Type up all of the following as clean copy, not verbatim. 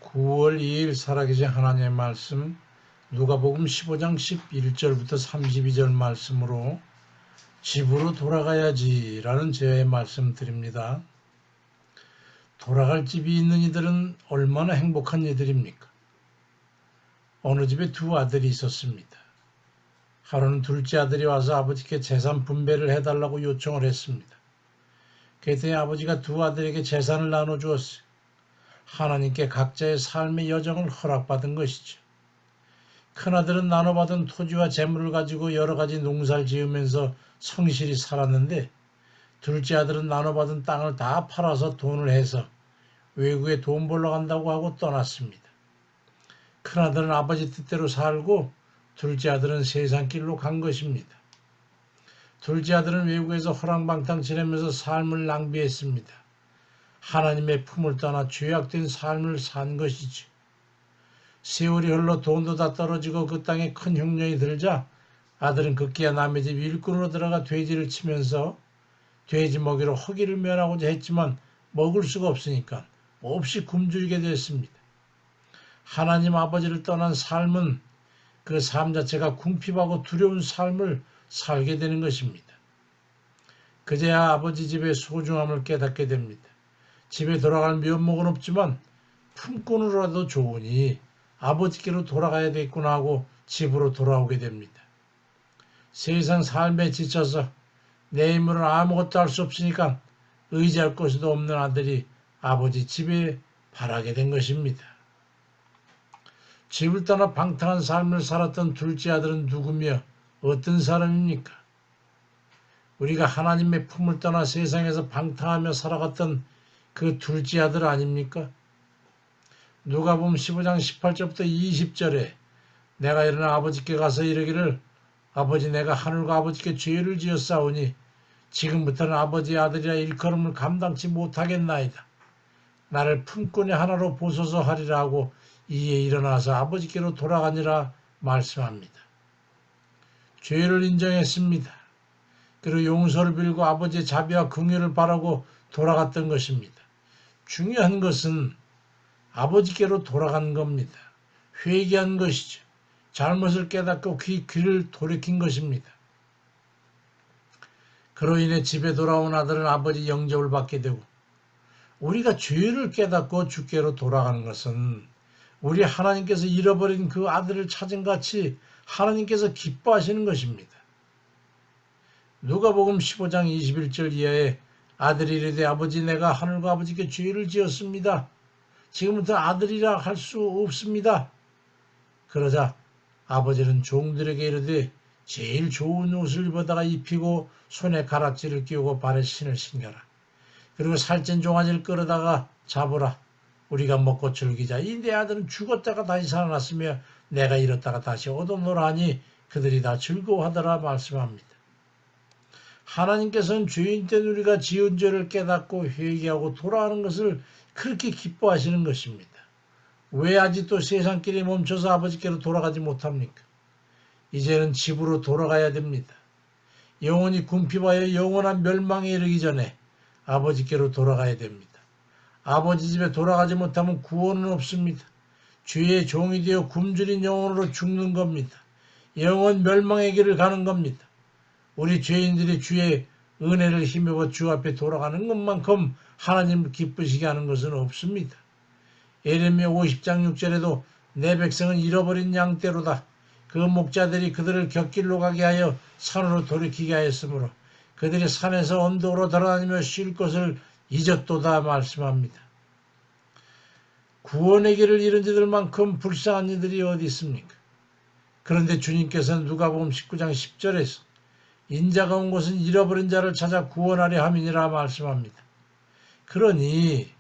9월 2일 살아계신 하나님의 말씀 누가복음 15장 11절부터 32절 말씀으로 집으로 돌아가야지 라는 제의 말씀 드립니다. 돌아갈 집이 있는 이들은 얼마나 행복한 이들입니까? 어느 집에 두 아들이 있었습니다. 하루는 둘째 아들이 와서 아버지께 재산 분배를 해달라고 요청을 했습니다. 그랬더니 아버지가 두 아들에게 재산을 나눠주었어요. 하나님께 각자의 삶의 여정을 허락받은 것이죠. 큰아들은 나눠받은 토지와 재물을 가지고 여러 가지 농사를 지으면서 성실히 살았는데, 둘째 아들은 나눠받은 땅을 다 팔아서 돈을 해서 외국에 돈 벌러 간다고 하고 떠났습니다. 큰아들은 아버지 뜻대로 살고 둘째 아들은 세상길로 간 것입니다. 둘째 아들은 외국에서 허랑방탕 지내면서 삶을 낭비했습니다. 하나님의 품을 떠나 죄악된 삶을 산 것이죠. 세월이 흘러 돈도 다 떨어지고 그 땅에 큰 흉년이 들자 아들은 급기야 남의 집 일꾼으로 들어가 돼지를 치면서 돼지 먹이로 허기를 면하고자 했지만 먹을 수가 없으니까 몹시 굶주리게 됐습니다. 하나님 아버지를 떠난 삶은 그 삶 자체가 궁핍하고 두려운 삶을 살게 되는 것입니다. 그제야 아버지 집의 소중함을 깨닫게 됩니다. 집에 돌아갈 면목은 없지만 품꾼으로라도 좋으니 아버지께로 돌아가야 되겠구나 하고 집으로 돌아오게 됩니다. 세상 삶에 지쳐서 내 힘으로는 아무것도 할 수 없으니까 의지할 곳도 없는 아들이 아버지 집에 바라게 된 것입니다. 집을 떠나 방탕한 삶을 살았던 둘째 아들은 누구며 어떤 사람입니까? 우리가 하나님의 품을 떠나 세상에서 방탕하며 살아갔던 그 둘째 아들 아닙니까? 누가복음 15장 18절부터 20절에 내가 일어나 아버지께 가서 이르기를 아버지 내가 하늘과 아버지께 죄를 지었사오니 지금부터는 아버지의 아들이라 일컬음을 감당치 못하겠나이다. 나를 품꾼의 하나로 보소서 하리라 하고 이에 일어나서 아버지께로 돌아가니라 말씀합니다. 죄를 인정했습니다. 그리고 용서를 빌고 아버지의 자비와 긍휼을 바라고 돌아갔던 것입니다. 중요한 것은 아버지께로 돌아간 겁니다. 회개한 것이죠. 잘못을 깨닫고 귀를 돌이킨 것입니다. 그로 인해 집에 돌아온 아들은 아버지 영접을 받게 되고, 우리가 죄를 깨닫고 주께로 돌아가는 것은 우리 하나님께서 잃어버린 그 아들을 찾은 같이 하나님께서 기뻐하시는 것입니다. 누가복음 15장 21절 이하에 아들이 이르되 아버지 내가 하늘과 아버지께 죄를 지었습니다. 지금부터 아들이라 할 수 없습니다. 그러자 아버지는 종들에게 이르되 제일 좋은 옷을 입어다가 입히고 손에 가락지를 끼우고 발에 신을 신겨라. 그리고 살찐 종아지를 끌어다가 잡으라. 우리가 먹고 즐기자. 이 내 아들은 죽었다가 다시 살아났으며 내가 잃었다가 다시 얻어노라 하니 그들이 다 즐거워하더라 말씀합니다. 하나님께서는 죄인 된 우리가 지은 죄를 깨닫고 회개하고 돌아가는 것을 그렇게 기뻐하시는 것입니다. 왜 아직도 세상길에 멈춰서 아버지께로 돌아가지 못합니까? 이제는 집으로 돌아가야 됩니다. 영혼이 궁핍하여 영원한 멸망에 이르기 전에 아버지께로 돌아가야 됩니다. 아버지 집에 돌아가지 못하면 구원은 없습니다. 죄의 종이 되어 굶주린 영혼으로 죽는 겁니다. 영원 멸망의 길을 가는 겁니다. 우리 죄인들이 주의 은혜를 힘입어 주 앞에 돌아가는 것만큼 하나님을 기쁘시게 하는 것은 없습니다. 예레미야 50장 6절에도 내 백성은 잃어버린 양떼로다. 그 목자들이 그들을 곁길로 가게 하여 산으로 돌이키게 하였으므로 그들이 산에서 언덕으로 돌아다니며 쉴 것을 잊었도다 말씀합니다. 구원의 길을 잃은 이들만큼 불쌍한 이들이 어디 있습니까? 그런데 주님께서는 누가복음 19장 10절에서 인자가 온 곳은 잃어버린 자를 찾아 구원하려 함이니라 말씀합니다. 그러니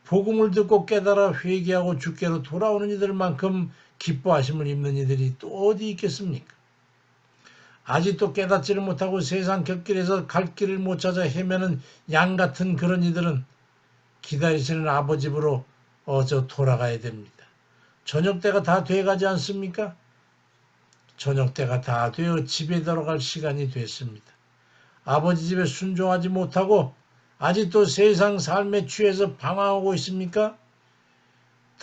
복음을 듣고 깨달아 회개하고 주께로 돌아오는 이들만큼 기뻐하심을 입는 이들이 또 어디 있겠습니까? 아직도 깨닫지를 못하고 세상 곁길에서 갈 길을 못 찾아 헤매는 양 같은 그런 이들은 기다리시는 아버지 집으로 어서 돌아가야 됩니다. 저녁때가 다 돼가지 않습니까? 저녁때가 다 되어 집에 들어갈 시간이 됐습니다. 아버지 집에 순종하지 못하고 아직도 세상 삶에 취해서 방황하고 있습니까?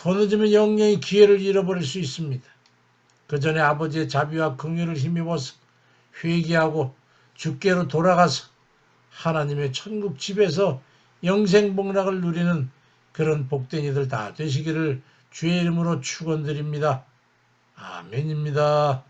더 늦으면 영영이 기회를 잃어버릴 수 있습니다. 그 전에 아버지의 자비와 긍휼을 힘입어서 회개하고 주께로 돌아가서 하나님의 천국 집에서 영생복락을 누리는 그런 복된 이들 다 되시기를 주의 이름으로 축원드립니다. 아멘입니다.